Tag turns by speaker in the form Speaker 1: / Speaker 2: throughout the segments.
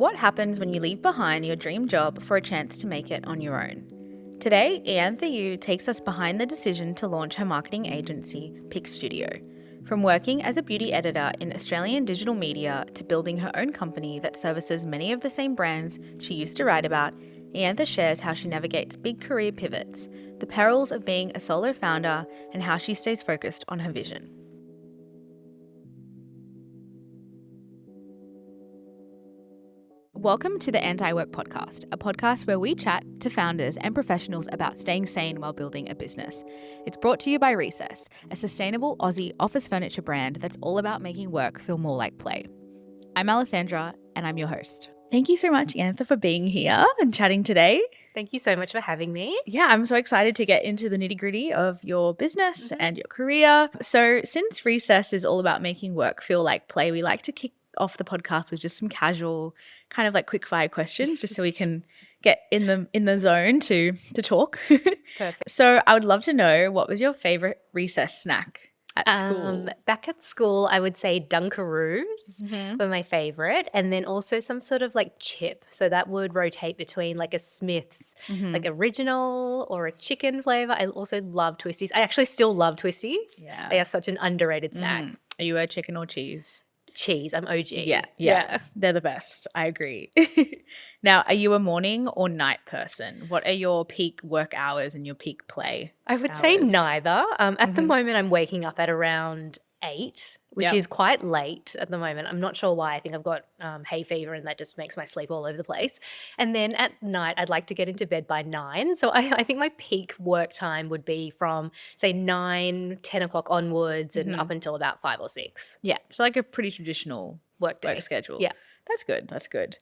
Speaker 1: What happens when you leave behind your dream job for a chance to make it on your own? Today, Iantha Yu takes us behind the decision to launch her marketing agency, PicStudio. From working as a beauty editor in Australian digital media to building her own company that services many of the same brands she used to write about, Iantha shares how she navigates big career pivots, the perils of being a solo founder, and how she stays focused on her vision. Welcome to the Anti-Work Podcast, a podcast where we chat to founders and professionals about staying sane while building a business. It's brought to you by Recess, a sustainable Aussie office furniture brand that's all about making work feel more like play. I'm Alessandra, and I'm your host. Thank you so much, Iantha, for being here and chatting today.
Speaker 2: Thank you so much for having me.
Speaker 1: Yeah, I'm so excited to get into the nitty-gritty of your business and your career. So since Recess is all about making work feel like play, we like to kick off the podcast with just some casual kind of like quick fire questions just so we can get in the zone to talk.
Speaker 2: Perfect.
Speaker 1: So I would love to know, what was your favorite recess snack at school?
Speaker 2: Back at school, I would say Dunkaroos were my favorite, and then also some sort of like chip. So that would rotate between like a Smith's like original or a chicken flavor. I also love Twisties. I actually still love Twisties.
Speaker 1: Yeah.
Speaker 2: They are such an underrated snack.
Speaker 1: Are you a chicken or cheese?
Speaker 2: Cheese. I'm OG.
Speaker 1: Yeah. They're the best. I agree. Now, are you a morning or night person? What are your peak work hours and your peak play
Speaker 2: I would say
Speaker 1: hours?
Speaker 2: neither. At the moment, I'm waking up at around 8, which
Speaker 1: Yep.
Speaker 2: is quite late at the moment. I'm not sure why. I think I've got hay fever and that just makes my sleep all over the place. And then at night, I'd like to get into bed by 9. So I think my peak work time would be from, say, 9, 10 o'clock onwards and up until about 5 or 6
Speaker 1: Yeah, so like a pretty traditional
Speaker 2: work day.
Speaker 1: work schedule.
Speaker 2: Yeah.
Speaker 1: That's good. That's good.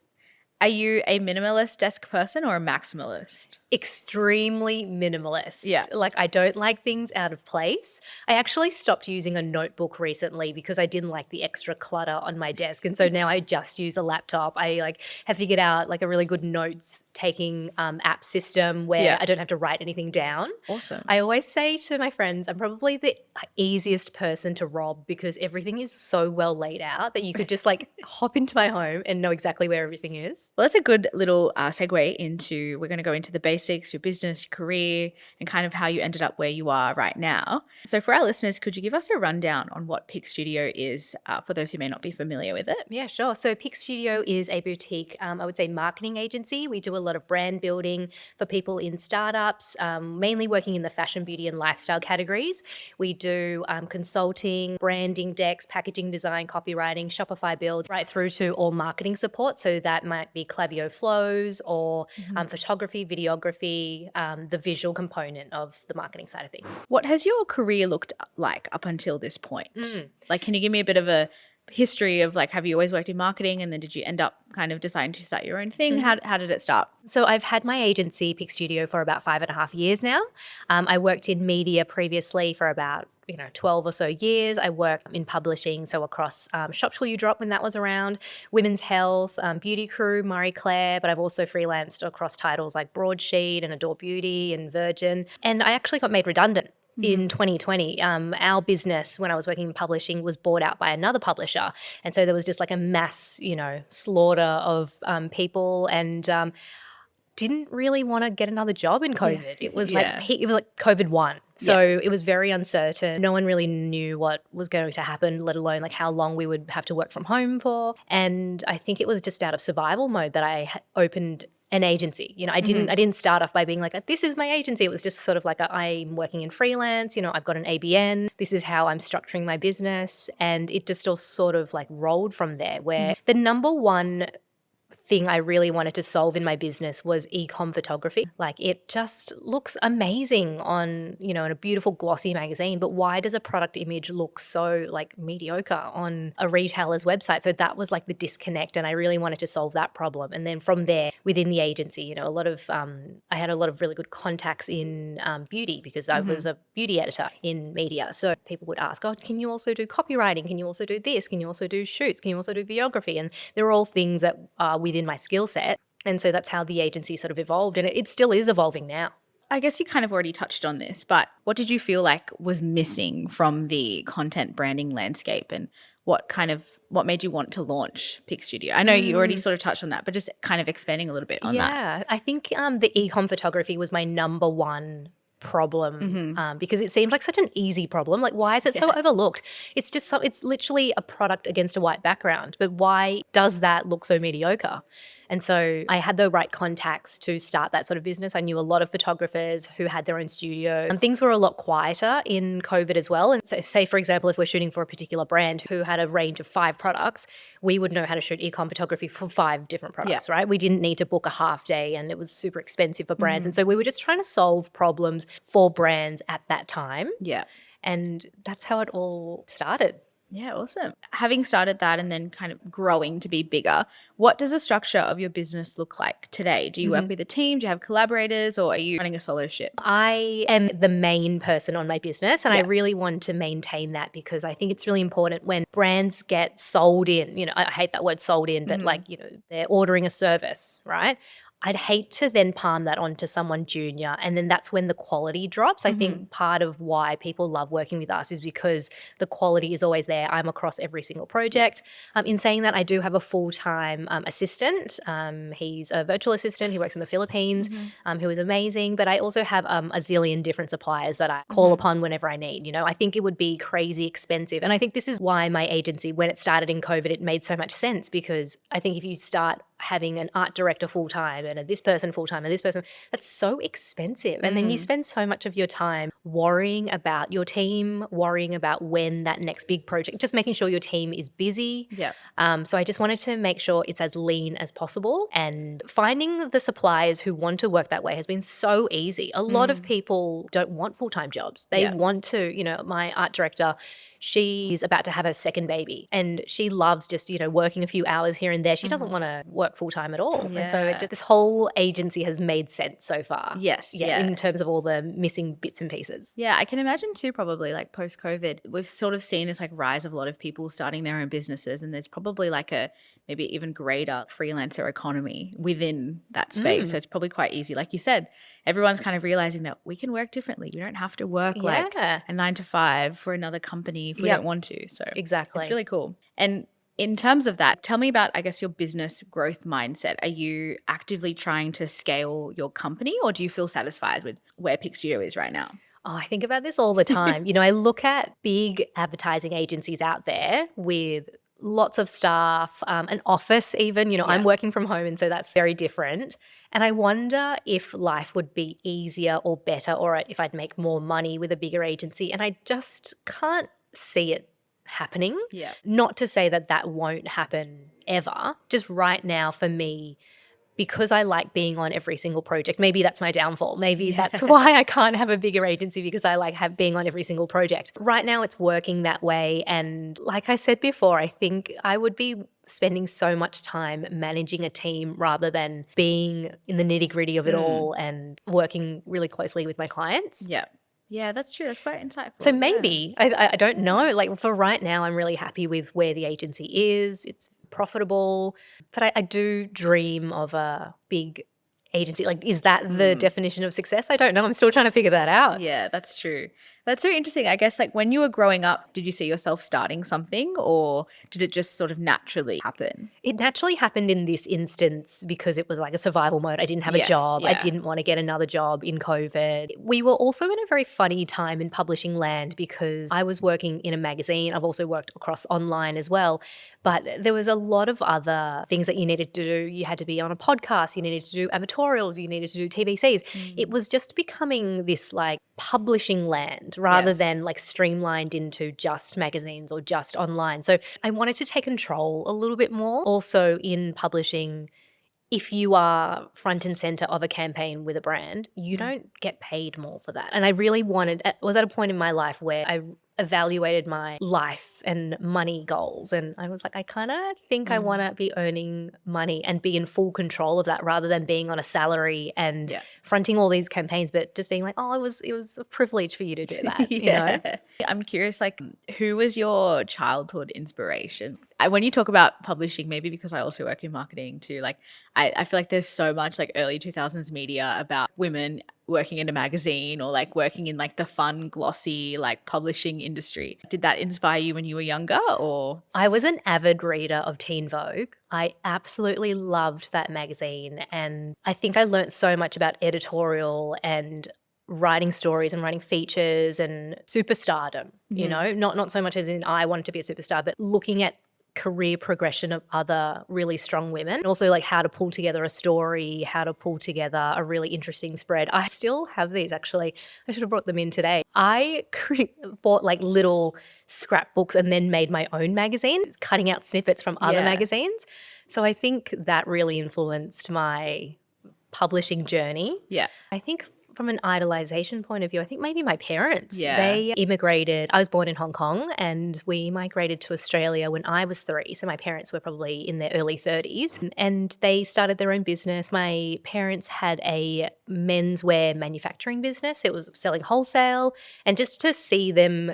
Speaker 1: Are you a minimalist desk person or a maximalist?
Speaker 2: Extremely minimalist.
Speaker 1: Yeah.
Speaker 2: Like, I don't like things out of place. I actually stopped using a notebook recently because I didn't like the extra clutter on my desk. And so now I just use a laptop. I like have figured out like a really good notes taking app system where I don't have to write anything down.
Speaker 1: Awesome.
Speaker 2: I always say to my friends, I'm probably the easiest person to rob because everything is so well laid out that you could just like hop into my home and know exactly where everything is.
Speaker 1: Well, that's a good little segue into, we're going to go into the basics, your business, your career, and kind of how you ended up where you are right now. So for our listeners, could you give us a rundown on what PicStudio is for those who may not be familiar with it?
Speaker 2: Yeah, sure. So PicStudio is a boutique, I would say, marketing agency. We do a lot of brand building for people in startups, mainly working in the fashion, beauty, and lifestyle categories. We do consulting, branding decks, packaging design, copywriting, Shopify build, right through to all marketing support. So that might be Klaviyo flows or photography, videography, the visual component of the marketing side of things.
Speaker 1: What has your career looked like up until this point? Like, can you give me a bit of a history of like, have you always worked in marketing and then did you end up kind of deciding to start your own thing? How did it start?
Speaker 2: So I've had my agency, PicStudio, for about 5.5 years now. I worked in media previously for about 12 or so years. I worked in publishing, so across Shop Till You Drop when that was around, Women's Health, Beauty Crew, Marie Claire, but I've also freelanced across titles like Broadsheet and Adore Beauty and Virgin. And I actually got made redundant in 2020. Our business, when I was working in publishing, was bought out by another publisher. And so there was just like a mass, slaughter of people, and didn't really want to get another job in COVID.
Speaker 1: Yeah.
Speaker 2: It was like COVID 1. So it was very uncertain. No one really knew what was going to happen, let alone like how long we would have to work from home for. And I think it was just out of survival mode that I opened an agency. I didn't start off by being like, this is my agency. It was just sort of like, I'm working in freelance, I've got an ABN. This is how I'm structuring my business. And it just all sort of like rolled from there, where the number one thing I really wanted to solve in my business was e-com photography. Like, it just looks amazing on, in a beautiful glossy magazine, but why does a product image look so like mediocre on a retailer's website? So that was like the disconnect, and I really wanted to solve that problem. And then from there, within the agency, a lot of I had a lot of really good contacts in beauty because I was a beauty editor in media. So people would ask, can you also do copywriting? Can you also do this? Can you also do shoots? Can you also do videography? And they're all things that are within my skill set. And so that's how the agency sort of evolved, and it still is evolving now.
Speaker 1: I guess you kind of already touched on this, but what did you feel like was missing from the content branding landscape, and what made you want to launch PicStudio? I know you already sort of touched on that, but just kind of expanding a little bit on that.
Speaker 2: Yeah, I think the e-com photography was my number one problem because it seemed like such an easy problem. Like, why is it so overlooked? It's just it's literally a product against a white background, but why does that look so mediocre? And so I had the right contacts to start that sort of business. I knew a lot of photographers who had their own studio. And things were a lot quieter in COVID as well. And so say, for example, if we're shooting for a particular brand who had a range of 5 products, we would know how to shoot e-com photography for 5 different products, right? We didn't need to book a half day and it was super expensive for brands. And so we were just trying to solve problems for brands at that time.
Speaker 1: Yeah.
Speaker 2: And that's how it all started.
Speaker 1: Yeah, awesome. Having started that and then kind of growing to be bigger, what does the structure of your business look like today? Do you work with a team? Do you have collaborators, or are you running a solo ship?
Speaker 2: I am the main person on my business, and I really want to maintain that because I think it's really important when brands get sold in. You know, I hate that word sold in, but like, you know, they're ordering a service, right? I'd hate to then palm that on to someone junior, and then that's when the quality drops. I think part of why people love working with us is because the quality is always there. I'm across every single project. In saying that, I do have a full-time assistant. He's a virtual assistant. He works in the Philippines, who is amazing. But I also have a zillion different suppliers that I call upon whenever I need. You know, I think it would be crazy expensive. And I think this is why my agency, when it started in COVID, it made so much sense, because I think if you start having an art director full-time and this person full-time and this person, that's so expensive. And then you spend so much of your time worrying about your team, worrying about when that next big project, just making sure your team is busy.
Speaker 1: Yeah.
Speaker 2: So I just wanted to make sure it's as lean as possible, and finding the suppliers who want to work that way has been so easy. A lot of people don't want full-time jobs. They want to, you know, my art director, she's about to have her second baby and she loves just, you know, working a few hours here and there. She doesn't want to work full-time at all. And so this whole agency has made sense so far.
Speaker 1: Yes.
Speaker 2: In terms of all the missing bits and pieces.
Speaker 1: Yeah, I can imagine too, probably like post-COVID, we've sort of seen this like rise of a lot of people starting their own businesses, and there's probably like a maybe even greater freelancer economy within that space. So it's probably quite easy. Like you said, everyone's kind of realizing that we can work differently. We don't have to work like a 9 to 5 for another company if we don't want to. So
Speaker 2: exactly,
Speaker 1: it's really cool. And in terms of that, tell me about, I guess, your business growth mindset. Are you actively trying to scale your company, or do you feel satisfied with where PicStudio is right now?
Speaker 2: Oh, I think about this all the time. You know, I look at big advertising agencies out there with lots of staff, an office even. You know, I'm working from home, and so that's very different. And I wonder if life would be easier or better, or if I'd make more money with a bigger agency. And I just can't see it happening.
Speaker 1: Yeah.
Speaker 2: Not to say that that won't happen ever. Just right now for me, because I like being on every single project, maybe that's my downfall. Maybe that's why I can't have a bigger agency, because I like being on every single project. Right now it's working that way. And like I said before, I think I would be spending so much time managing a team rather than being in the nitty-gritty of it all and working really closely with my clients.
Speaker 1: Yeah. Yeah, that's true. That's quite insightful.
Speaker 2: So maybe, I don't know, like for right now, I'm really happy with where the agency is. It's profitable, but I do dream of a big agency. Like, is that the definition of success? I don't know. I'm still trying to figure that out.
Speaker 1: Yeah, that's true. That's very interesting. I guess like when you were growing up, did you see yourself starting something, or did it just sort of naturally happen?
Speaker 2: It naturally happened in this instance because it was like a survival mode. I didn't have a job. I didn't want to get another job in COVID. We were also in a very funny time in publishing land because I was working in a magazine. I've also worked across online as well. But there was a lot of other things that you needed to do. You had to be on a podcast. You needed to do editorials. You needed to do TVCs. It was just becoming this like publishing land rather than like streamlined into just magazines or just online. So I wanted to take control a little bit more. Also in publishing, if you are front and center of a campaign with a brand, you don't get paid more for that. And I really was at a point in my life where I evaluated my life and money goals, and I was like, I kind of think I want to be earning money and be in full control of that rather than being on a salary and fronting all these campaigns, but just being like, oh, it was a privilege for you to do that. You know?
Speaker 1: I'm curious, like, who was your childhood inspiration? When you talk about publishing, maybe because I also work in marketing too, like I feel like there's so much like early 2000s media about women working in a magazine or like working in like the fun, glossy, like publishing industry. Did that inspire you when you were younger or?
Speaker 2: I was an avid reader of Teen Vogue. I absolutely loved that magazine. And I think I learnt so much about editorial and writing stories and writing features and superstardom, you know, not so much as in I wanted to be a superstar, but looking at career progression of other really strong women. And also like how to pull together a story, how to pull together a really interesting spread. I still have these actually. I should have brought them in today. I bought like little scrapbooks and then made my own magazine, cutting out snippets from other magazines. So I think that really influenced my publishing journey.
Speaker 1: Yeah.
Speaker 2: I think from an idolization point of view, I think maybe my parents.
Speaker 1: Yeah.
Speaker 2: They immigrated. I was born in Hong Kong and we migrated to Australia when I was 3. So my parents were probably in their early 30s and they started their own business. My parents had a menswear manufacturing business. It was selling wholesale, and just to see them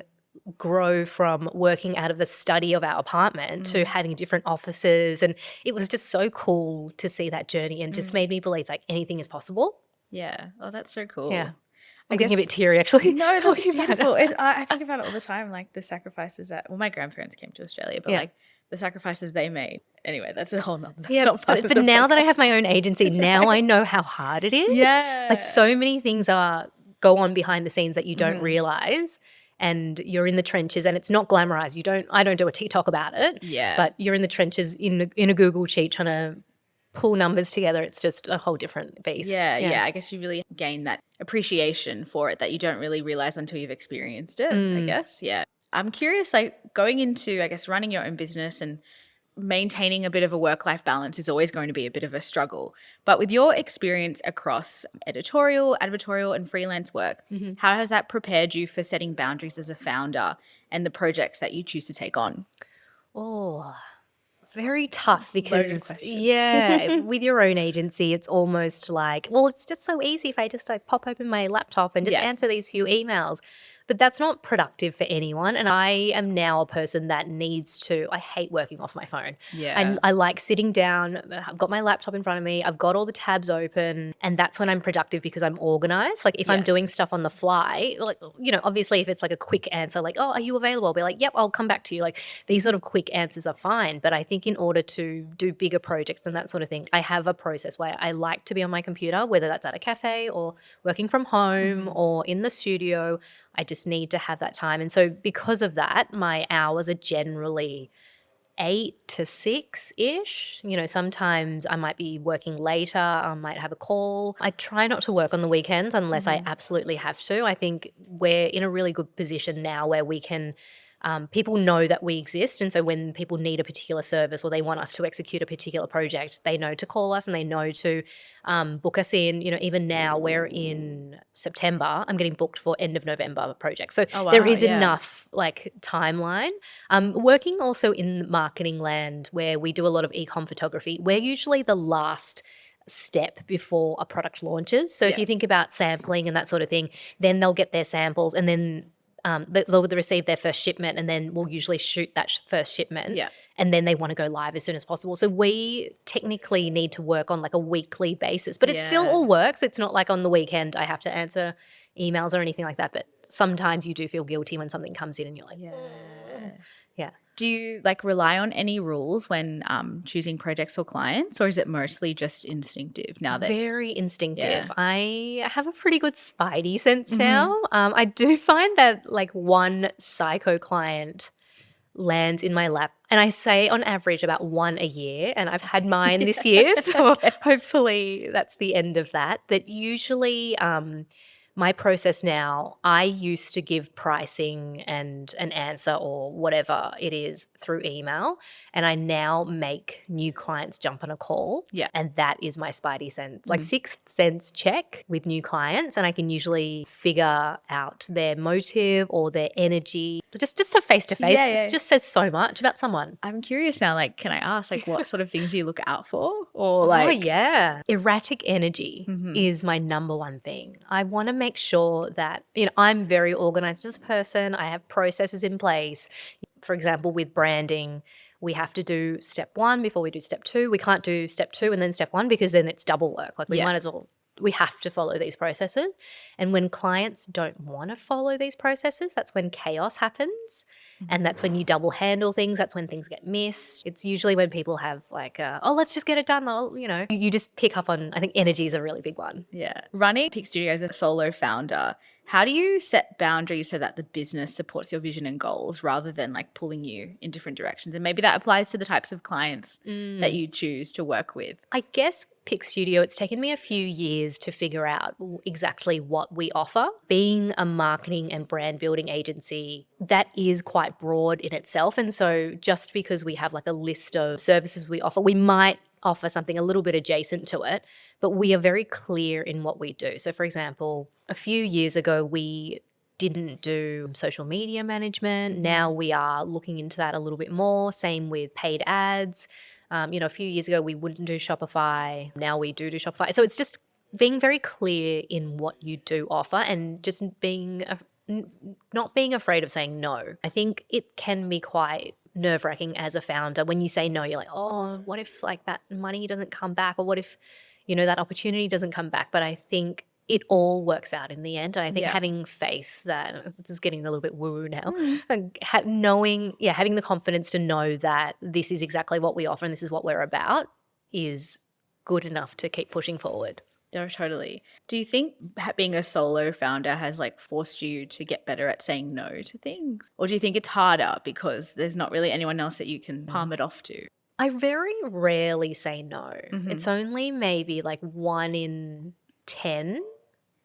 Speaker 2: grow from working out of the study of our apartment to having different offices, and it was just so cool to see that journey and just made me believe like anything is possible.
Speaker 1: Yeah. Oh, that's so cool.
Speaker 2: Yeah. I'm getting a bit teary actually.
Speaker 1: No, that's beautiful. I think about it all the time, like the sacrifices that, well, my grandparents came to Australia, but like the sacrifices they made. Anyway, that's a whole nother.
Speaker 2: But now that I have my own agency, now I know how hard it is.
Speaker 1: Yeah.
Speaker 2: Like so many things go on behind the scenes that you don't realize. And you're in the trenches and it's not glamorized. I don't do a TikTok about it.
Speaker 1: Yeah.
Speaker 2: But you're in the trenches in a Google sheet trying to pull numbers together. It's just a whole different beast.
Speaker 1: Yeah. I guess you really gain that appreciation for it that you don't really realize until you've experienced it, I guess. Yeah. I'm curious, like going into, I guess, running your own business and maintaining a bit of a work-life balance is always going to be a bit of a struggle. But with your experience across editorial, advertorial, and freelance work, how has that prepared you for setting boundaries as a founder and the projects that you choose to take on?
Speaker 2: Oh, very tough
Speaker 1: Loaded
Speaker 2: because,
Speaker 1: question.
Speaker 2: with your own agency, it's almost like, well, it's just so easy if I just like pop open my laptop and just answer these few emails. But that's not productive for anyone. And I am now a person that needs to, I hate working off my phone.
Speaker 1: Yeah.
Speaker 2: And I like sitting down, I've got my laptop in front of me, I've got all the tabs open, and that's when I'm productive because I'm organized. Like if I'm doing stuff on the fly, like, you know, obviously if it's like a quick answer, like, oh, are you available? I'll be like, yep, I'll come back to you. Like these sort of quick answers are fine. But I think in order to do bigger projects and that sort of thing, I have a process where I like to be on my computer, whether that's at a cafe or working from home or in the studio. I just need to have that time. And so because of that, my hours are generally 8 to 6-ish. You know, sometimes I might be working later, I might have a call. I try not to work on the weekends unless I absolutely have to. I think we're in a really good position now where we can people know that we exist, and so when people need a particular service or they want us to execute a particular project, they know to call us and they know to book us in. You know, even now we're in September, I'm getting booked for end of November projects. So there is enough like timeline. Working also in marketing land where we do a lot of e-com photography, we're usually the last step before a product launches. So if you think about sampling and that sort of thing, then they'll get their samples and then they'll receive their first shipment, and then we'll usually shoot that first shipment, and then they want to go live as soon as possible. So we technically need to work on like a weekly basis, but it still all works. It's not like on the weekend I have to answer emails or anything like that, but sometimes you do feel guilty when something comes in and you're like, yeah.
Speaker 1: Do you like rely on any rules when choosing projects or clients, or is it mostly just instinctive now that?
Speaker 2: Very instinctive. I have a pretty good spidey sense now. I do find that like one psycho client lands in my lap, and I say on average about one a year, and I've had mine this year, so hopefully that's the end of that. But usually my process now, I used to give pricing and an answer or whatever it is through email, and I now make new clients jump on a call.
Speaker 1: Yeah.
Speaker 2: And that is my spidey sense, like sixth sense check with new clients, and I can usually figure out their motive or their energy. Just a face-to-face, it just says so much about someone.
Speaker 1: I'm curious now, like, can I ask, like, what sort of things you look out for? Or like,
Speaker 2: erratic energy is my number one thing. I want to make sure that, you know, I'm very organized as a person. I have processes in place. For example, with branding, we have to do step 1 before we do step 2. We can't do step 2 and then step 1 because then it's double work. Like we might as well we have to follow these processes. And when clients don't want to follow these processes, that's when chaos happens. And that's when you double handle things. That's when things get missed. It's usually when people have like, oh, let's just get it done. You just pick up on, I think energy is a really big one.
Speaker 1: Yeah. Running PicStudio as a solo founder, how do you set boundaries so that the business supports your vision and goals rather than like pulling you in different directions? And maybe that applies to the types of clients that you choose to work with.
Speaker 2: I guess PicStudio, it's taken me a few years to figure out exactly what we offer. Being a marketing and brand building agency, that is quite broad in itself. And so just because we have like a list of services we offer, we might offer something a little bit adjacent to it, but we are very clear in what we do. So for example, a few years ago, we didn't do social media management. Now we are looking into that a little bit more. Same with paid ads. A few years ago, we wouldn't do Shopify. Now we do Shopify. So it's just being very clear in what you do offer and just not being afraid of saying no. I think it can be quite nerve-wracking as a founder. When you say no, you're like, oh, what if like that money doesn't come back? Or what if, that opportunity doesn't come back? But I think it all works out in the end. And I think having faith that, this is getting a little bit woo-woo now, and having the confidence to know that this is exactly what we offer and this is what we're about is good enough to keep pushing forward.
Speaker 1: Yeah, totally. Do you think being a solo founder has like forced you to get better at saying no to things? Or do you think it's harder because there's not really anyone else that you can palm it off to?
Speaker 2: I very rarely say no. It's only maybe like 1 in 10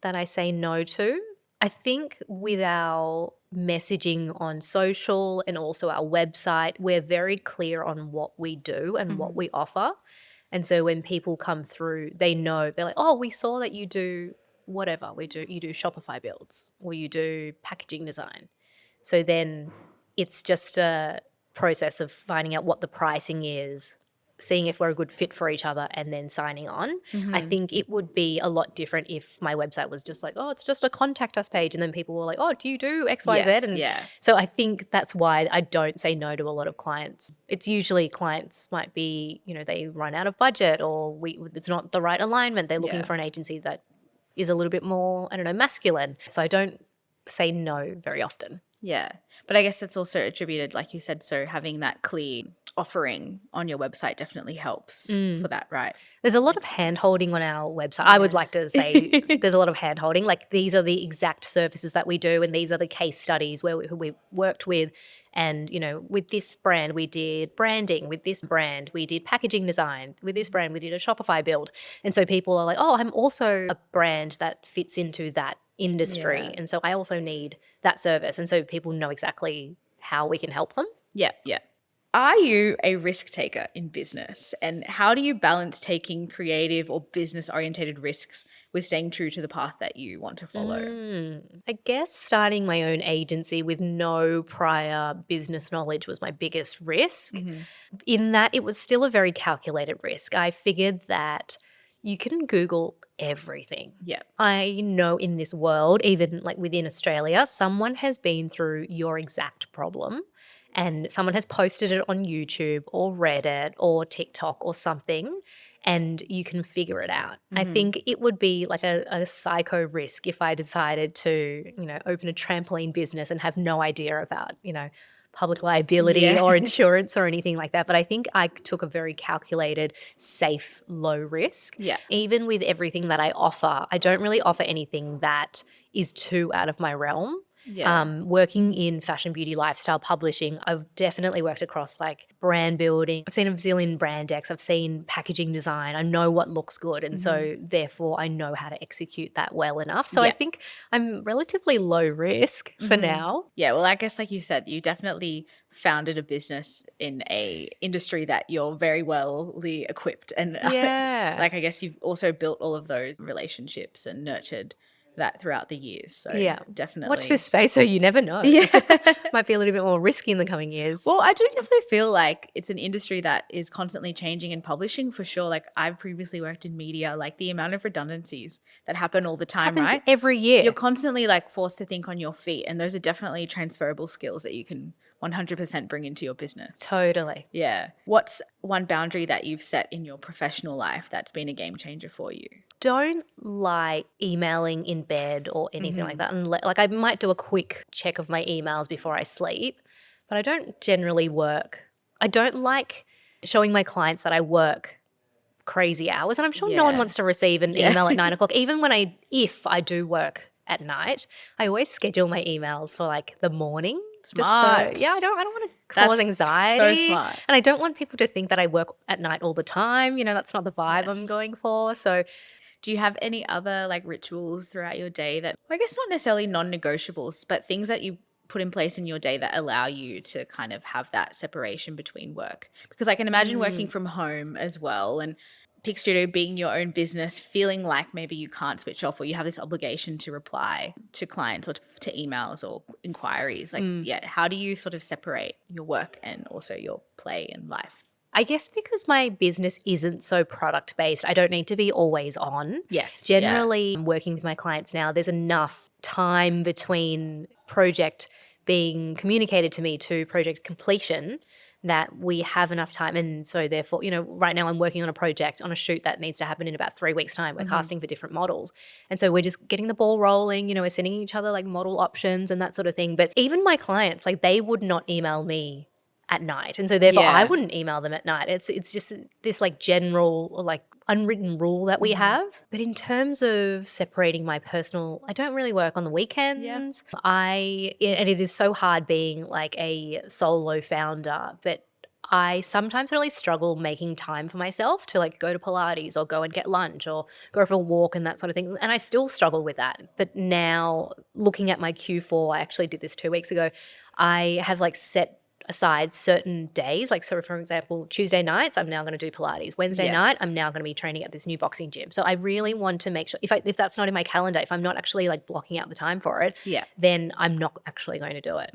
Speaker 2: that I say no to. I think with our messaging on social and also our website, we're very clear on what we do and what we offer. And so when people come through, they know, they're like, oh, we saw that you do whatever. You do Shopify builds or you do packaging design. So then it's just a process of finding out what the pricing is, seeing if we're a good fit for each other, and then signing on. I think it would be a lot different if my website was just like, oh, it's just a contact us page. And then people were like, oh, do you do X, Y, Z? And so I think that's why I don't say no to a lot of clients. It's usually clients might be, they run out of budget or it's not the right alignment. They're looking for an agency that is a little bit more, masculine. So I don't say no very often.
Speaker 1: Yeah. But I guess it's also attributed, like you said, so having that clear offering on your website definitely helps for that, right?
Speaker 2: There's a lot of hand-holding on our website. I would like to say there's a lot of hand-holding. Like these are the exact services that we do and these are the case studies where we worked with. And, with this brand, we did branding. With this brand, we did packaging design. With this brand, we did a Shopify build. And so people are like, oh, I'm also a brand that fits into that industry. And so I also need that service. And so people know exactly how we can help them.
Speaker 1: Yeah. Are you a risk taker in business? And how do you balance taking creative or business-orientated risks with staying true to the path that you want to follow?
Speaker 2: I guess starting my own agency with no prior business knowledge was my biggest risk. In that it was still a very calculated risk. I figured that you can Google everything.
Speaker 1: Yeah.
Speaker 2: I know in this world, even like within Australia, someone has been through your exact problem and someone has posted it on YouTube or Reddit or TikTok or something, and you can figure it out. I think it would be like a psycho risk if I decided to, open a trampoline business and have no idea about, public liability or insurance or anything like that. But I think I took a very calculated, safe, low risk.
Speaker 1: Yeah.
Speaker 2: Even with everything that I offer, I don't really offer anything that is too out of my realm. Working in fashion, beauty, lifestyle publishing, I've definitely worked across like brand building. I've seen a zillion brand decks. I've seen packaging design. I know what looks good. And so therefore I know how to execute that well enough. So I think I'm relatively low risk for now.
Speaker 1: Yeah. Well, I guess like you said, you definitely founded a business in a industry that you're very wellly equipped. And like, I guess you've also built all of those relationships and nurtured that throughout the years. So definitely
Speaker 2: watch this space so you never know. Might be a little bit more risky in the coming years.
Speaker 1: Well, I do definitely feel like it's an industry that is constantly changing in publishing for sure. Like I've previously worked in media, like the amount of redundancies that happen all the time,
Speaker 2: happens
Speaker 1: right?
Speaker 2: every year.
Speaker 1: You're constantly like forced to think on your feet, and those are definitely transferable skills that you can 100% bring into your business.
Speaker 2: Totally.
Speaker 1: Yeah. What's one boundary that you've set in your professional life that's been a game changer for you?
Speaker 2: Don't like emailing in bed or anything like that. Like I might do a quick check of my emails before I sleep, but I don't generally work. I don't like showing my clients that I work crazy hours, and I'm sure no one
Speaker 1: Yeah.
Speaker 2: wants to receive an email at 9 o'clock. Even if I do work at night, I always schedule my emails for like the morning.
Speaker 1: Smart.
Speaker 2: I don't want to
Speaker 1: That's
Speaker 2: cause anxiety.
Speaker 1: so smart.
Speaker 2: And I don't want people to think that I work at night all the time. That's not the vibe I'm
Speaker 1: Yes.
Speaker 2: going for. So
Speaker 1: Do you have any other like rituals throughout your day that, I guess not necessarily non-negotiables, but things that you put in place in your day that allow you to kind of have that separation between work? Because I can imagine working from home as well, and PicStudio being your own business, feeling like maybe you can't switch off or you have this obligation to reply to clients or to emails or inquiries. Like, yeah, how do you sort of separate your work and also your play and life?
Speaker 2: I guess because my business isn't so product based, I don't need to be always on.
Speaker 1: Yes. Yeah.
Speaker 2: Generally, working with my clients now, there's enough time between project being communicated to me to project completion that we have enough time. And so therefore, right now I'm working on a project, on a shoot that needs to happen in about 3 weeks' time. We're casting for different models. And so we're just getting the ball rolling, we're sending each other like model options and that sort of thing. But even my clients, like they would not email me at night. And so therefore I wouldn't email them at night. It's just this like general like unwritten rule that we have. But in terms of separating my personal, I don't really work on the weekends. And it is so hard being like a solo founder, but I sometimes really struggle making time for myself to like go to Pilates or go and get lunch or go for a walk and that sort of thing. And I still struggle with that. But now looking at my Q4, I actually did this 2 weeks ago, I have like set aside certain days, like so for example, Tuesday nights I'm now going to do Pilates. Wednesday night I'm now going to be training at this new boxing gym. So I really want to make sure if that's not in my calendar, if I'm not actually like blocking out the time for it, then I'm not actually going to do it.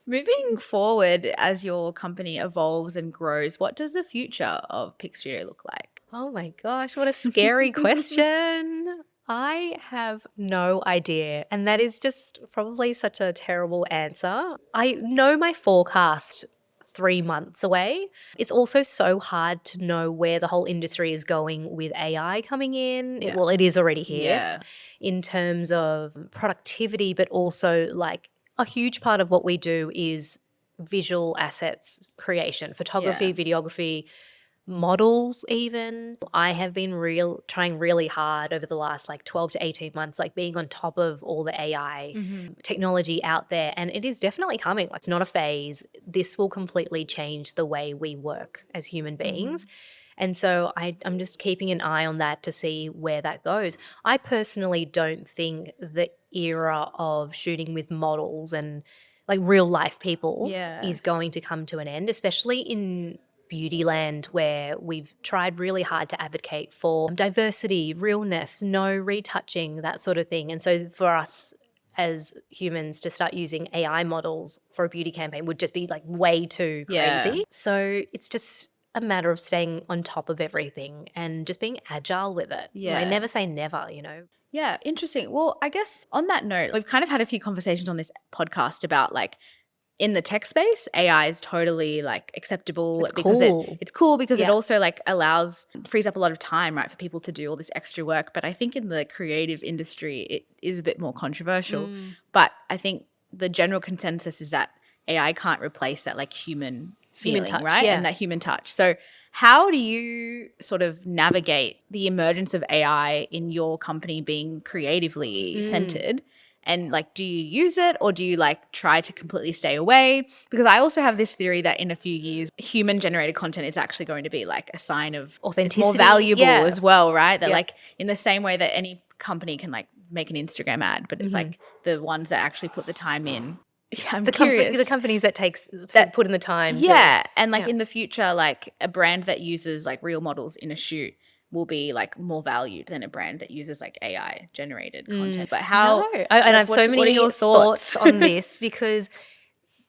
Speaker 1: Moving forward, as your company evolves and grows, what does the future of PicStudio look like?
Speaker 2: Oh my gosh, what a scary question. I have no idea. And that is just probably such a terrible answer. I know my forecast 3 months away. It's also so hard to know where the whole industry is going with AI coming in. Well, it is already here in terms of productivity, but also like a huge part of what we do is visual assets creation, photography, videography, models even. I have been trying really hard over the last like 12 to 18 months, like being on top of all the AI technology out there. And it is definitely coming. Like, it's not a phase. This will completely change the way we work as human beings. And so I'm just keeping an eye on that to see where that goes. I personally don't think the era of shooting with models and like real life people is going to come to an end, especially in beauty land, where we've tried really hard to advocate for diversity, realness, no retouching, that sort of thing. And so for us as humans to start using AI models for a beauty campaign would just be like way too crazy. So it's just a matter of staying on top of everything and just being agile with it. I never say never,
Speaker 1: Yeah, interesting. Well, I guess on that note, we've kind of had a few conversations on this podcast about like, in the tech space, AI is totally like acceptable because it's cool because it also like frees up a lot of time, right, for people to do all this extra work. But I think in the creative industry, it is a bit more controversial. But I think the general consensus is that AI can't replace that like human feeling,
Speaker 2: touch,
Speaker 1: right? And that human touch. So how do you sort of navigate the emergence of AI in your company being creatively centered? And like, do you use it or do you like try to completely stay away? Because I also have this theory that in a few years, human generated content is actually going to be like a sign of
Speaker 2: authenticity,
Speaker 1: it's more valuable as well, right? That like in the same way that any company can like make an Instagram ad, but it's like the ones that actually put the time in. Yeah, I'm curious.
Speaker 2: The companies that put in the time.
Speaker 1: And like in the future, like a brand that uses like real models in a shoot will be like more valued than a brand that uses like AI generated content. But how?
Speaker 2: No. And I have so many
Speaker 1: what are your thoughts
Speaker 2: on this because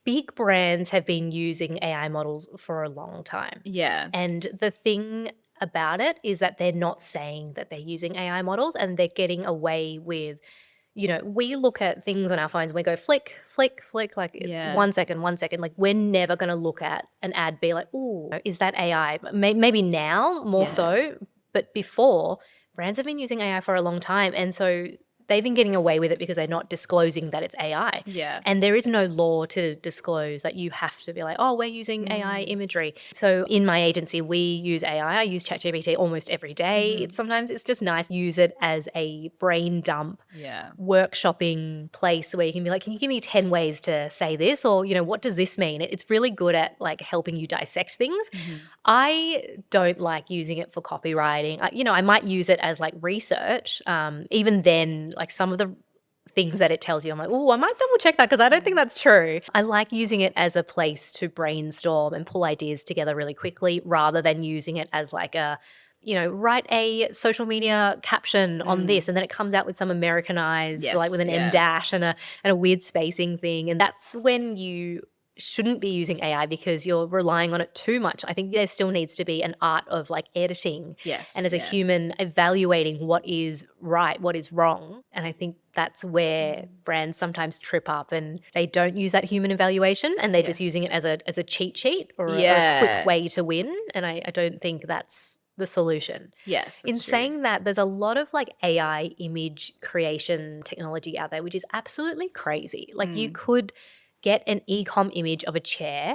Speaker 2: big brands have been using AI models for a long time.
Speaker 1: Yeah.
Speaker 2: And the thing about it is that they're not saying that they're using AI models and they're getting away with we look at things on our phones and we go flick, flick, flick, like
Speaker 1: Yeah.
Speaker 2: 1 second, 1 second. Like we're never going to look at an ad, be like, ooh, is that AI? Maybe now more so, but before, brands have been using AI for a long time. And so they've been getting away with it because they're not disclosing that it's AI.
Speaker 1: Yeah.
Speaker 2: And there is no law to disclose that you have to be like, oh, we're using AI imagery. So in my agency, we use AI. I use ChatGPT almost every day. Sometimes it's just nice to use it as a brain dump
Speaker 1: Yeah.
Speaker 2: workshopping place where you can be like, can you give me 10 ways to say this? Or, what does this mean? It's really good at like helping you dissect things. I don't like using it for copywriting. I might use it as like research. Even then, like some of the things that it tells you, I'm like, oh, I might double check that because I don't think that's true. I like using it as a place to brainstorm and pull ideas together really quickly rather than using it as like write a social media caption on this, and then it comes out with some Americanized, like with an M dash and a weird spacing thing. And that's when you shouldn't be using AI because you're relying on it too much. I think there still needs to be an art of like editing.
Speaker 1: Yes.
Speaker 2: And as a human evaluating what is right, what is wrong. And I think that's where brands sometimes trip up and they don't use that human evaluation and they're just using it as a cheat sheet or a quick way to win. And I don't think that's the solution.
Speaker 1: Yes.
Speaker 2: In saying that, there's a lot of like AI image creation technology out there, which is absolutely crazy. Like you could get an e-com image of a chair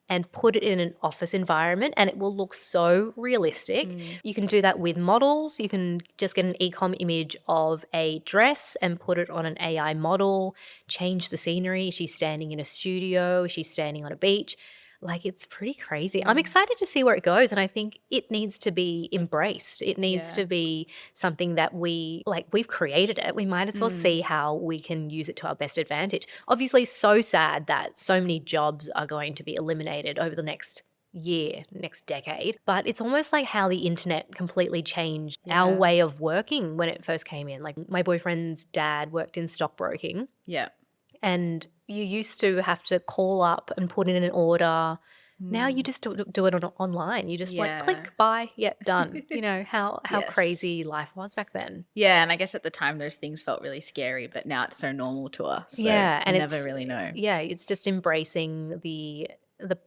Speaker 2: and put it in an office environment and it will look so realistic. You can do that with models. You can just get an e-com image of a dress and put it on an AI model, change the scenery. She's standing in a studio. She's standing on a beach. Like it's pretty crazy. I'm excited to see where it goes, and I think it needs to be embraced. It needs to be something that we've created it. We might as well see how we can use it to our best advantage. Obviously, so sad that so many jobs are going to be eliminated over the next year, next decade. But it's almost like how the internet completely changed our way of working when it first came in. Like my boyfriend's dad worked in stockbroking.
Speaker 1: Yeah.
Speaker 2: And you used to have to call up and put in an order. Now you just do it online. You just like click, buy, done. How crazy life was back then.
Speaker 1: Yeah, and I guess at the time those things felt really scary, but now it's so normal to us. So
Speaker 2: and
Speaker 1: we never really know.
Speaker 2: Yeah, it's just embracing the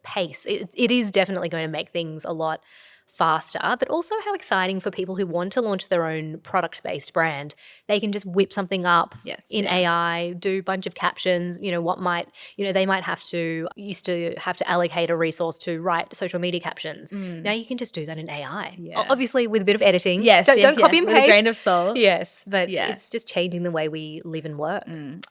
Speaker 2: pace. It is definitely going to make things a lot faster, but also how exciting for people who want to launch their own product-based brand. They can just whip something up in AI, do a bunch of captions, they used to have to allocate a resource to write social media captions. Now you can just do that in AI. Obviously with a bit of editing.
Speaker 1: Yes.
Speaker 2: Don't copy and paste.
Speaker 1: With a grain of salt.
Speaker 2: Yes, but it's just changing the way we live and work.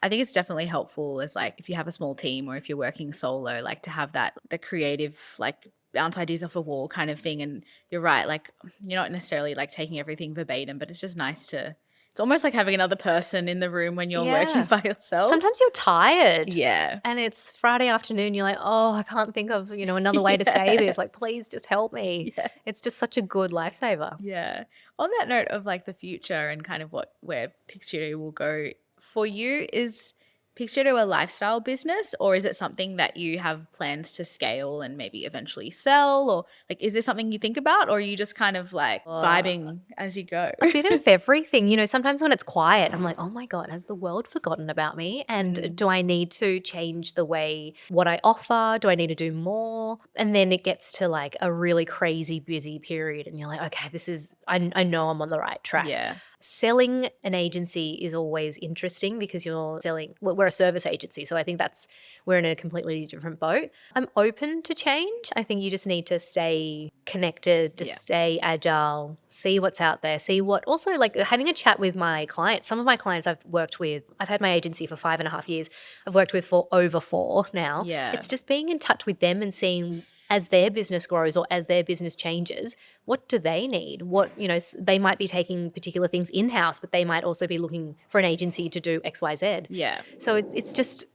Speaker 1: I think it's definitely helpful as like if you have a small team or if you're working solo, like to have the creative like bounce ideas off a wall kind of thing. And you're right, like you're not necessarily like taking everything verbatim, but it's just nice to, it's almost like having another person in the room when you're working by yourself.
Speaker 2: Sometimes you're tired.
Speaker 1: Yeah.
Speaker 2: And it's Friday afternoon, you're like, oh, I can't think of, another way to say this. Like, please just help me.
Speaker 1: Yeah.
Speaker 2: It's just such a good lifesaver.
Speaker 1: Yeah. On that note of like the future and kind of where PicStudio will go, for you, is PicStudio a lifestyle business, or is it something that you have plans to scale and maybe eventually sell? Or like, is there something you think about, or are you just kind of like vibing as you go?
Speaker 2: A bit of everything. Sometimes when it's quiet, I'm like, oh my God, has the world forgotten about me? And do I need to change the way what I offer? Do I need to do more? And then it gets to like a really crazy busy period and you're like, okay, I know I'm on the right track.
Speaker 1: Yeah.
Speaker 2: Selling an agency is always interesting because we're a service agency. So I think we're in a completely different boat. I'm open to change. I think you just need to stay connected, to stay agile, see what's out there, also like having a chat with my clients. Some of my clients I've had my agency for 5.5 years. I've worked with for over 4 now.
Speaker 1: Yeah.
Speaker 2: It's just being in touch with them and seeing as their business grows or as their business changes, what do they need? They might be taking particular things in-house, but they might also be looking for an agency to do X, Y, Z.
Speaker 1: Yeah.
Speaker 2: So it's just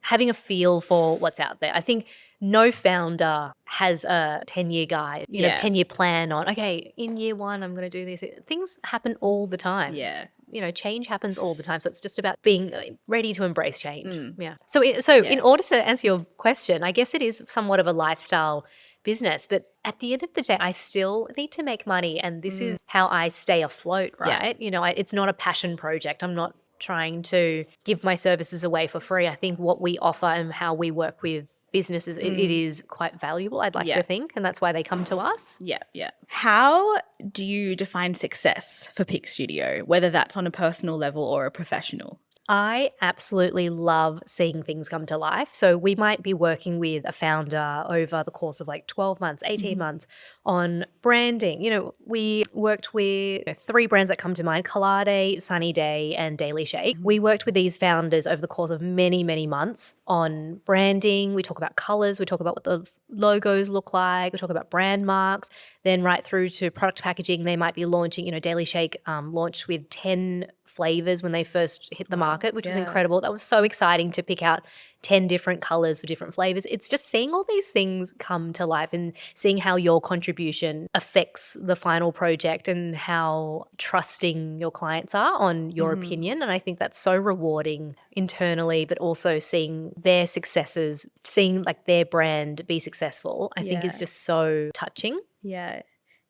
Speaker 2: having a feel for what's out there. I think no founder has a 10-year guide, 10-year plan on, okay, in year 1, I'm going to do this. Things happen all the time.
Speaker 1: Yeah.
Speaker 2: Change happens all the time. So it's just about being ready to embrace change. Yeah. So in order to answer your question, I guess it is somewhat of a lifestyle business, but at the end of the day, I still need to make money, and this is how I stay afloat, right?
Speaker 1: Yeah.
Speaker 2: It's not a passion project. I'm not trying to give my services away for free. I think what we offer and how we work with businesses, it is quite valuable, I'd like to think, and that's why they come to us.
Speaker 1: Yeah, yeah. How do you define success for PicStudio, whether that's on a personal level or a professional?
Speaker 2: I absolutely love seeing things come to life. So we might be working with a founder over the course of like 12 months, 18 months on branding. You know, we worked with 3 brands that come to mind, Collade, Sunny Day, and Daily Shake. We worked with these founders over the course of many, many months on branding. We talk about colors. We talk about what the logos look like. We talk about brand marks. Then right through to product packaging, they might be launching, Daily Shake launched with 10 flavors when they first hit the market, which was incredible. That was so exciting to pick out 10 different colors for different flavors. It's just seeing all these things come to life and seeing how your contribution affects the final project and how trusting your clients are on your opinion. And I think that's so rewarding internally, but also seeing their successes, seeing like their brand be successful, I think is just so touching.
Speaker 1: Yeah.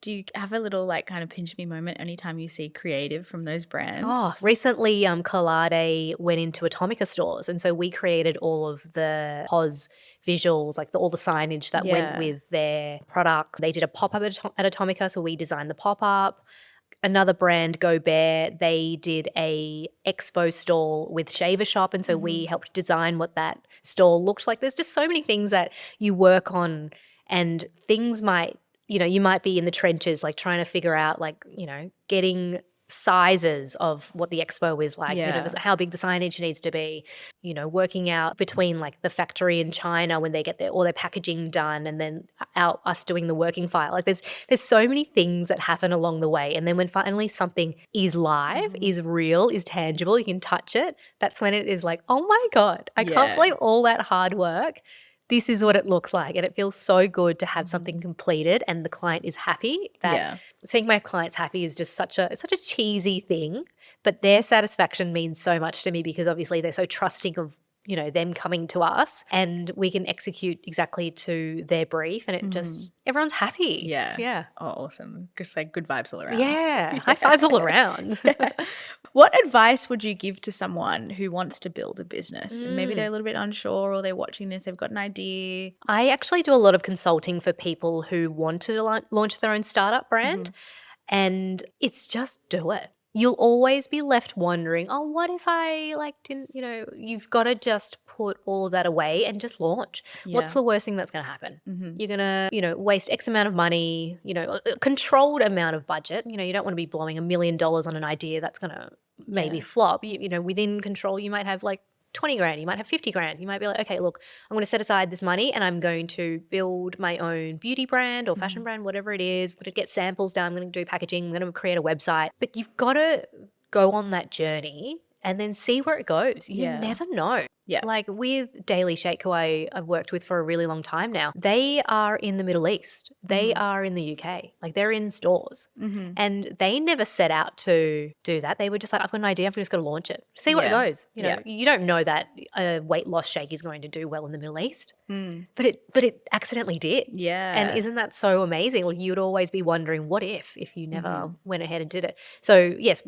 Speaker 1: Do you have a little like kind of pinch me moment anytime you see creative from those brands?
Speaker 2: Oh, recently Collade went into Atomica stores, and so we created all of the POS visuals, like all the signage that went with their products. They did a pop-up at Atomica, so we designed the pop-up. Another brand, Go Bear, they did a expo stall with Shaver Shop, and so we helped design what that stall looked like. There's just so many things that you work on, and things might, you might be in the trenches, like trying to figure out, like, getting sizes of what the expo is like, how big the signage needs to be, working out between like the factory in China when they get all their packaging done, and then us doing the working file. Like there's so many things that happen along the way. And then when finally something is live, is real, is tangible, you can touch it, that's when it is like, oh my God, I can't believe all that hard work. This is what it looks like. And it feels so good to have something completed and the client is happy. Seeing my clients happy is just such a cheesy thing, but their satisfaction means so much to me because obviously they're so trusting of, them coming to us, and we can execute exactly to their brief, and it just, everyone's happy. Yeah.
Speaker 1: Oh, awesome. Just like good vibes all around.
Speaker 2: Yeah. High fives all around.
Speaker 1: What advice would you give to someone who wants to build a business? And maybe they're a little bit unsure, or they're watching this, they've got an idea.
Speaker 2: I actually do a lot of consulting for people who want to launch their own startup brand, and it's just do it. You'll always be left wondering, oh, what if I didn't, you've got to just put all of that away and just launch. What's the worst thing that's going to happen? You're going to, waste X amount of money, a controlled amount of budget. You don't want to be blowing $1 million on an idea that's going to maybe flop. Within control, you might have 20 grand, you might have 50 grand. You might be like, okay, look, I'm going to set aside this money and I'm going to build my own beauty brand or fashion brand, whatever it is. I'm going to get samples done. I'm going to do packaging. I'm going to create a website. But you've got to go on that journey and then see where it goes. You never know.
Speaker 1: Yeah.
Speaker 2: Like with Daily Shake, who I've worked with for a really long time now, they are in the Middle East. They are in the UK. Like they're in stores. And they never set out to do that. They were just like, I've got an idea. I'm just going to launch it. See where it goes. You don't know that a weight loss shake is going to do well in the Middle East. But it accidentally did.
Speaker 1: Yeah.
Speaker 2: And isn't that so amazing? Like you'd always be wondering, what if you never went ahead and did it? So yes,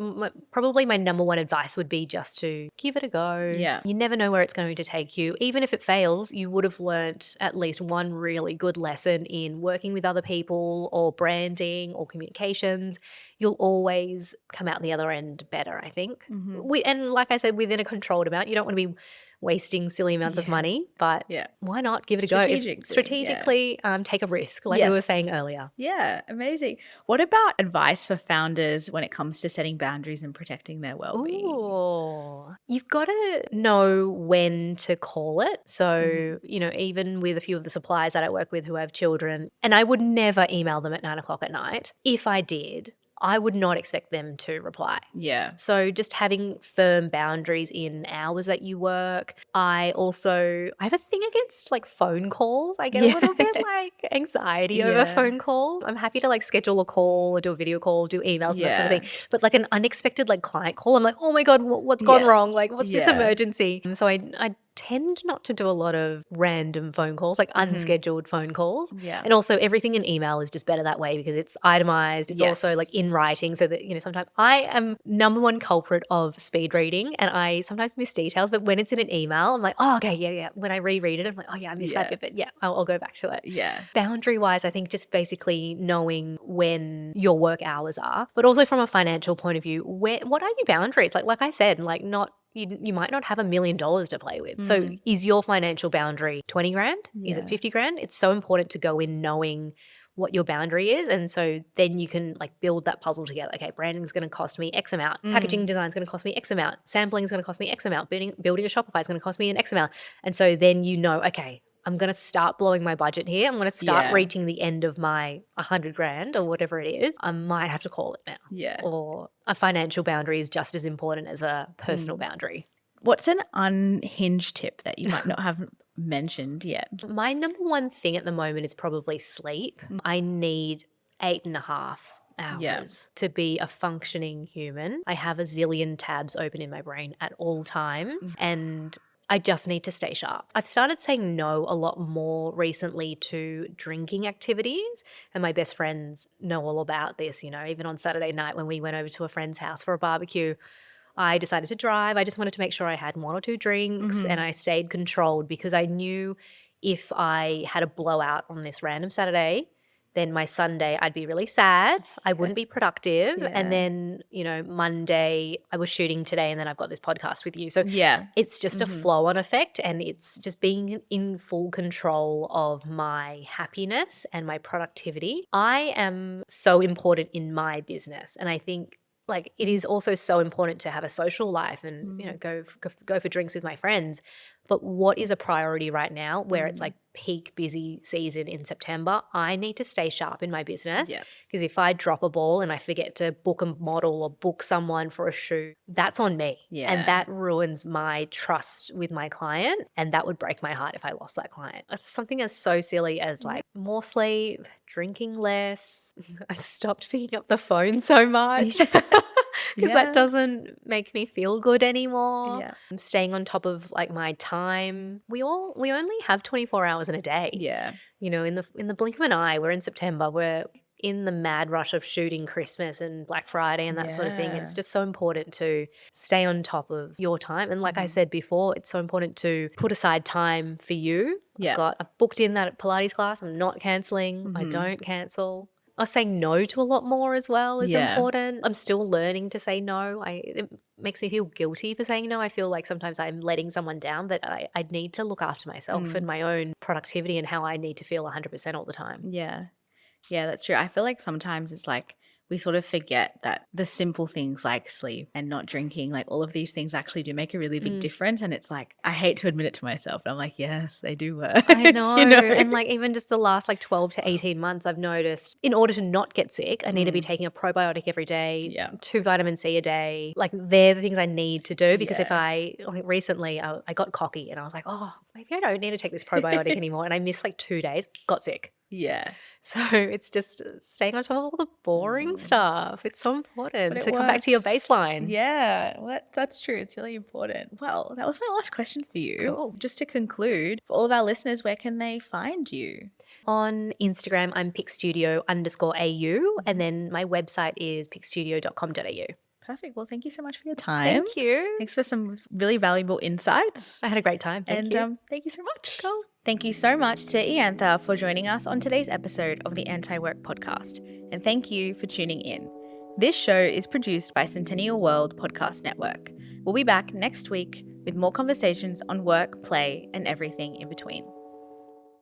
Speaker 2: probably my number one advice would be just to give it a go.
Speaker 1: Yeah.
Speaker 2: You never know where it's going to take you. Even if it fails, you would have learnt at least one really good lesson in working with other people or branding or communications. You'll always come out the other end better, I think. And like I said, within a controlled amount, you don't want to be wasting silly amounts of money, but why not give it a go? Strategically, take a risk, like we were saying earlier.
Speaker 1: Yeah, amazing. What about advice for founders when it comes to setting boundaries and protecting their well-being?
Speaker 2: Ooh. You've got to know when to call it. So, even with a few of the suppliers that I work with who have children, and I would never email them at 9 o'clock at night. If I did, I would not expect them to reply.
Speaker 1: Yeah.
Speaker 2: So just having firm boundaries in hours that you work. I have a thing against phone calls. I get a little bit anxiety over phone calls. I'm happy to schedule a call or do a video call, do emails and that sort of thing. But an unexpected client call, I'm like, oh my God, what's gone wrong? What's this emergency? So I tend not to do a lot of random phone calls, like unscheduled phone calls.
Speaker 1: Yeah.
Speaker 2: And also everything in email is just better that way because it's itemized. It's also
Speaker 1: Yes.
Speaker 2: like in writing so that, sometimes I am number one culprit of speed reading and I sometimes miss details, but when it's in an email, I'm like, oh, okay, yeah. When I reread it, I'm like, oh yeah, I missed that bit, but yeah, I'll go back to it.
Speaker 1: Yeah.
Speaker 2: Boundary wise, I think just basically knowing when your work hours are, but also from a financial point of view, what are your boundaries? Like I said, like not, you might not have $1 million to play with. So is your financial boundary 20 grand? Is it 50 grand? It's so important to go in knowing what your boundary is. And so then you can like build that puzzle together. Okay, branding is going to cost me X amount. Packaging design is going to cost me X amount. Sampling is going to cost me X amount. Building a Shopify is going to cost me an X amount. And so then okay, I'm going to start blowing my budget here. I'm going to start reaching the end of my 100 grand or whatever it is. I might have to call it now.
Speaker 1: Yeah.
Speaker 2: Or a financial boundary is just as important as a personal boundary.
Speaker 1: What's an unhinged tip that you might not have mentioned yet?
Speaker 2: My number one thing at the moment is probably sleep. I need 8.5 hours to be a functioning human. I have a zillion tabs open in my brain at all times and I just need to stay sharp. I've started saying no a lot more recently to drinking activities, and my best friends know all about this. Even on Saturday night when we went over to a friend's house for a barbecue, I decided to drive. I just wanted to make sure I had 1 or 2 drinks and I stayed controlled because I knew if I had a blowout on this random Saturday, then my Sunday I'd be really sad. I wouldn't be productive.
Speaker 1: Yeah.
Speaker 2: And then, Monday I was shooting today and then I've got this podcast with you. So it's just a flow-on effect and it's just being in full control of my happiness and my productivity. I am so important in my business and I think like it is also so important to have a social life and go for drinks with my friends. But what is a priority right now where it's like peak busy season in September? I need to stay sharp in my business because if I drop a ball and I forget to book a model or book someone for a shoot, that's on me. And that ruins my trust with my client and that would break my heart if I lost that client. It's something as so silly as like more sleep, drinking less. I've stopped picking up the phone so much. Because that doesn't make me feel good anymore. Yeah. I'm staying on top of like my time. We only have 24 hours in a day.
Speaker 1: Yeah.
Speaker 2: In the blink of an eye, we're in September. We're in the mad rush of shooting Christmas and Black Friday and that sort of thing. It's just so important to stay on top of your time. And like I said before, it's so important to put aside time for you.
Speaker 1: Yeah.
Speaker 2: I've booked in that Pilates class. I'm not cancelling. I don't cancel. Saying no to a lot more as well is important. I'm still learning to say no. It makes me feel guilty for saying no. I feel like sometimes I'm letting someone down, but I need to look after myself and my own productivity and how I need to feel 100% all the time.
Speaker 1: Yeah. Yeah, that's true. I feel like sometimes it's like we sort of forget that the simple things like sleep and not drinking, like all of these things actually do make a really big difference. And it's like, I hate to admit it to myself. And I'm like, yes, they do work.
Speaker 2: I know. And like even just the last like 12 to 18 months, I've noticed in order to not get sick, I need to be taking a probiotic every day, 2 vitamin C a day. Like they're the things I need to do because if recently I got cocky and I was like, oh, maybe I don't need to take this probiotic anymore. And I missed like 2 days, got sick.
Speaker 1: Yeah.
Speaker 2: So it's just staying on top of all the boring stuff. It's so important to come back to your baseline.
Speaker 1: Yeah, that's true. It's really important. Well, that was my last question for you.
Speaker 2: Cool.
Speaker 1: Just to conclude, for all of our listeners, where can they find you?
Speaker 2: On Instagram, I'm PicStudio_AU and then my website is picstudio.com.au.
Speaker 1: Perfect. Well, thank you so much for your time.
Speaker 2: Thank you.
Speaker 1: Thanks for some really valuable insights.
Speaker 2: I had a great time. Thank you.
Speaker 1: Thank you so much.
Speaker 2: Cool.
Speaker 1: Thank you so much to Iantha for joining us on today's episode of the Anti-Work Podcast. And thank you for tuning in. This show is produced by Centennial World Podcast Network. We'll be back next week with more conversations on work, play, and everything in between.